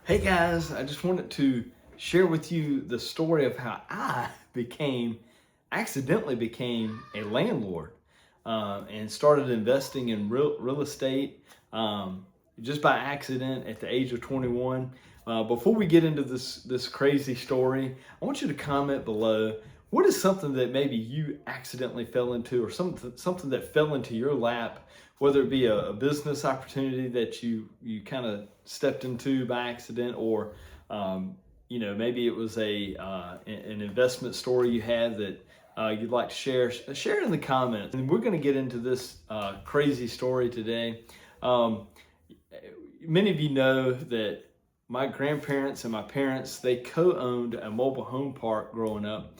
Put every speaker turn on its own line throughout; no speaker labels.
Hey guys, I just wanted to share with you the story of how I accidentally became a landlord, and started investing in real estate, just by accident at the age of 21. Before we get into this crazy story, I want you to comment below. What is something that maybe you accidentally fell into, or something that fell into your lap, whether it be a business opportunity that you kind of stepped into by accident, or maybe it was an investment story you had that you'd like to share it in the comments. And we're going to get into this crazy story today. um, Many of you know that my grandparents and my parents, they co-owned a mobile home park growing up.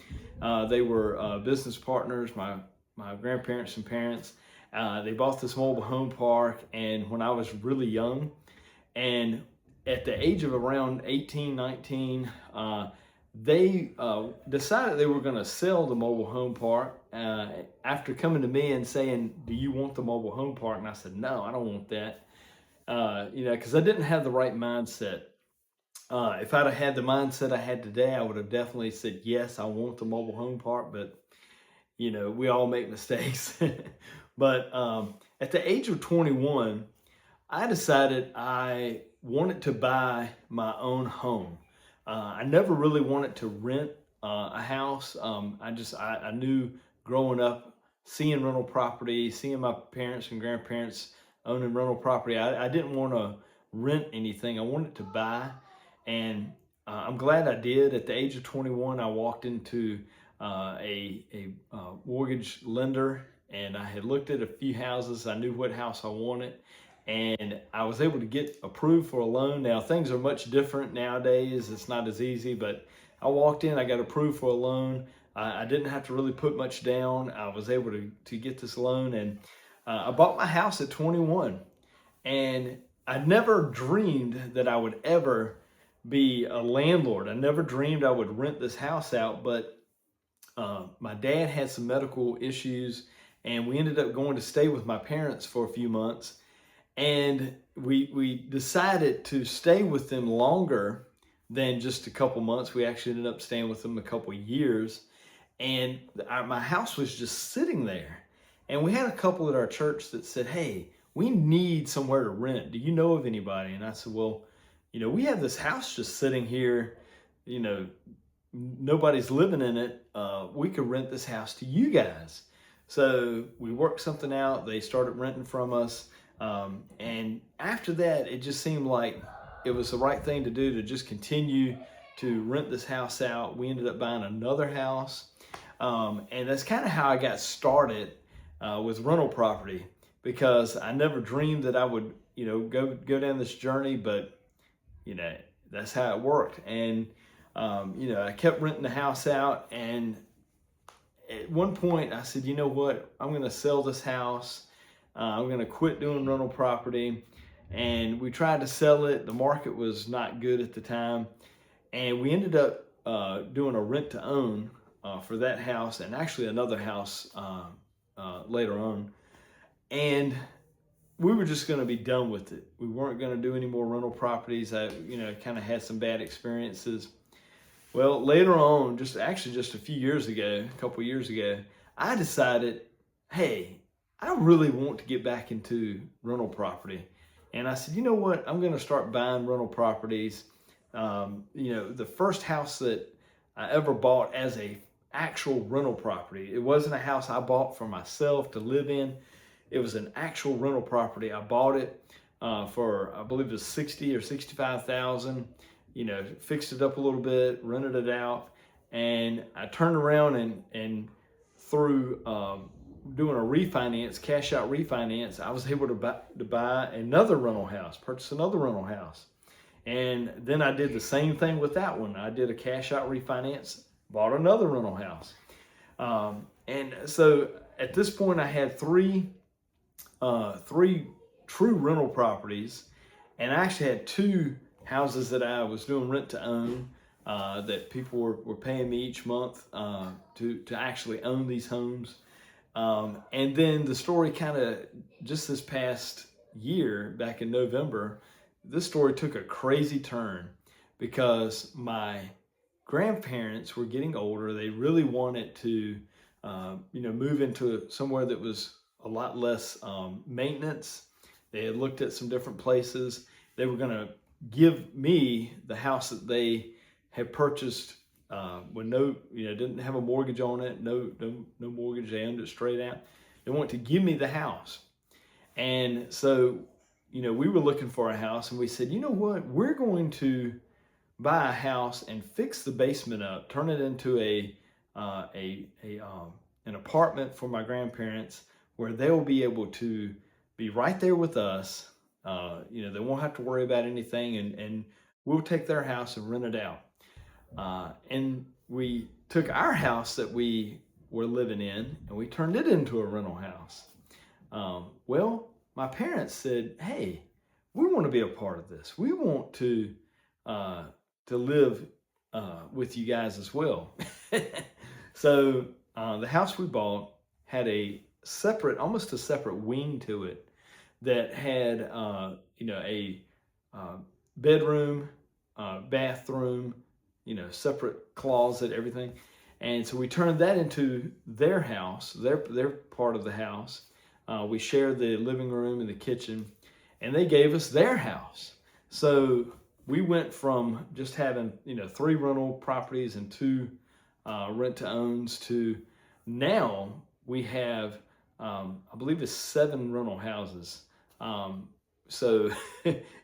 They were business partners, my grandparents and parents. They bought this mobile home park, and when I was really young, and at the age of around 18, 19, they decided they were going to sell the mobile home park, after coming to me and saying, "Do you want the mobile home park?" And I said, "No, I don't want that." Because I didn't have the right mindset. If I'd have had the mindset I had today, I would have definitely said, yes, I want the mobile home park, but we all make mistakes. But at the age of 21, I decided I wanted to buy my own home. I never really wanted to rent a house. I knew growing up, seeing rental property, seeing my parents and grandparents owning rental property, I didn't want to rent anything. I wanted to buy, and I'm glad I did. At the age of 21, I walked into a mortgage lender, and I had looked at a few houses. I knew what house I wanted, and I was able to get approved for a loan. Now, things are much different nowadays. It's not as easy, but I walked in, I got approved for a loan. I didn't have to really put much down. I was able to get this loan, and I bought my house at 21. And I never dreamed that I would ever be a landlord. I never dreamed I would rent this house out, but my dad had some medical issues, and we ended up going to stay with my parents for a few months. And we decided to stay with them longer than just a couple months. We actually ended up staying with them a couple years, and my house was just sitting there. And we had a couple at our church that said, "Hey, we need somewhere to rent. Do you know of anybody?" And I said, "Well, we have this house just sitting here. You know, nobody's living in it. We could rent this house to you guys." So we worked something out. They started renting from us. And after that, it just seemed like it was the right thing to do, to just continue to rent this house out. We ended up buying another house. And that's kind of how I got started with rental property, because I never dreamed that I would, go down this journey, but, you know, that's how it worked. And, I kept renting the house out. And at one point I said, you know what, I'm going to sell this house. I'm going to quit doing rental property. And we tried to sell it. The market was not good at the time. And we ended up doing a rent to own for that house, and actually another house later on. And we were just going to be done with it. We weren't going to do any more rental properties. I, kind of had some bad experiences. Well, later on, just a few years ago, a couple years ago, I decided, hey, I don't really want to get back into rental property. And I said, you know what? I'm going to start buying rental properties. The first house that I ever bought as a actual rental property, it wasn't a house I bought for myself to live in. It was an actual rental property. I bought it for, I believe it was 60 or 65,000. Fixed it up a little bit, rented it out, and I turned around and through doing a refinance, cash out refinance, I was able to buy another rental house, purchase another rental house. And then I did the same thing with that one. I did a cash out refinance, bought another rental house. And so at this point, I had three true rental properties, and I actually had two houses that I was doing rent to own, that people were paying me each month to actually own these homes. And then the story kind of, just this past year, back in November, this story took a crazy turn because my grandparents were getting older. They really wanted to, move into somewhere that was a lot less maintenance. They had looked at some different places. They were going to give me the house that they had purchased with no, didn't have a mortgage on it, no mortgage. They owned it straight out. They wanted to give me the house. And so, we were looking for a house, and we said, you know what, we're going to buy a house and fix the basement up, turn it into an apartment for my grandparents, where they'll be able to be right there with us. They won't have to worry about anything, and we'll take their house and rent it out. And we took our house that we were living in, and we turned it into a rental house. Well, my parents said, "Hey, we want to be a part of this. We want to live with you guys as well." So the house we bought had almost a separate wing to it that had, a bedroom, bathroom, separate closet, everything. And so we turned that into their house, their part of the house. We shared the living room and the kitchen, and they gave us their house. So we went from just having 3 rental properties and 2 rent to owns to now we have I believe it's 7 rental houses. So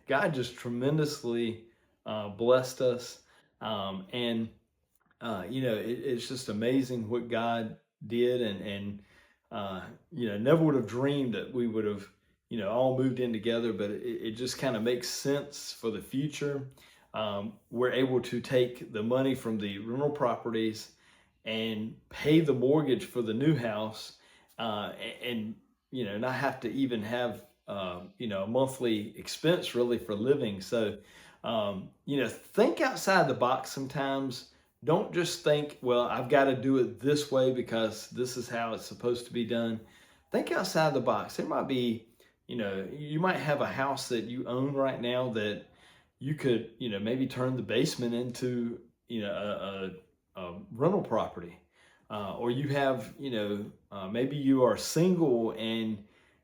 God just tremendously blessed us, and it's just amazing what God did, and never would have dreamed that we would have all moved in together, but it just kind of makes sense for the future. We're able to take the money from the rental properties and pay the mortgage for the new house, and not have to even have a monthly expense really for living. So think outside the box sometimes. Don't just think, well, I've got to do it this way because this is how it's supposed to be done. Think outside the box. There might be, you might have a house that you own right now that you could, maybe turn the basement into, a rental property. Or you have, maybe you are single and,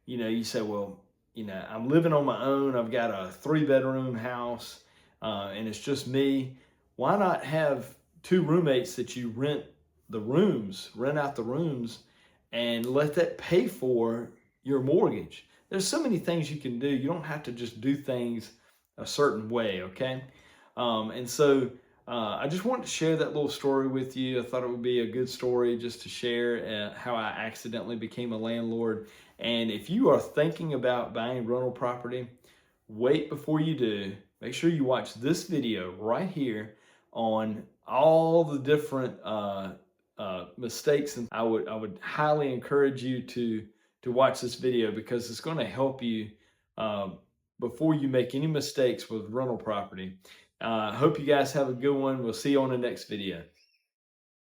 you say, well, I'm living on my own. I've got a 3-bedroom house, and it's just me. Why not have 2 roommates that you rent out the rooms, and let that pay for your mortgage? There's so many things you can do. You don't have to just do things a certain way, okay? And so I just wanted to share that little story with you. I thought it would be a good story just to share how I accidentally became a landlord. And if you are thinking about buying rental property, wait before you do. Make sure you watch this video right here on all the different mistakes. And I would highly encourage you to watch this video, because it's going to help you before you make any mistakes with rental property. Hope you guys have a good one. We'll see you on the next video.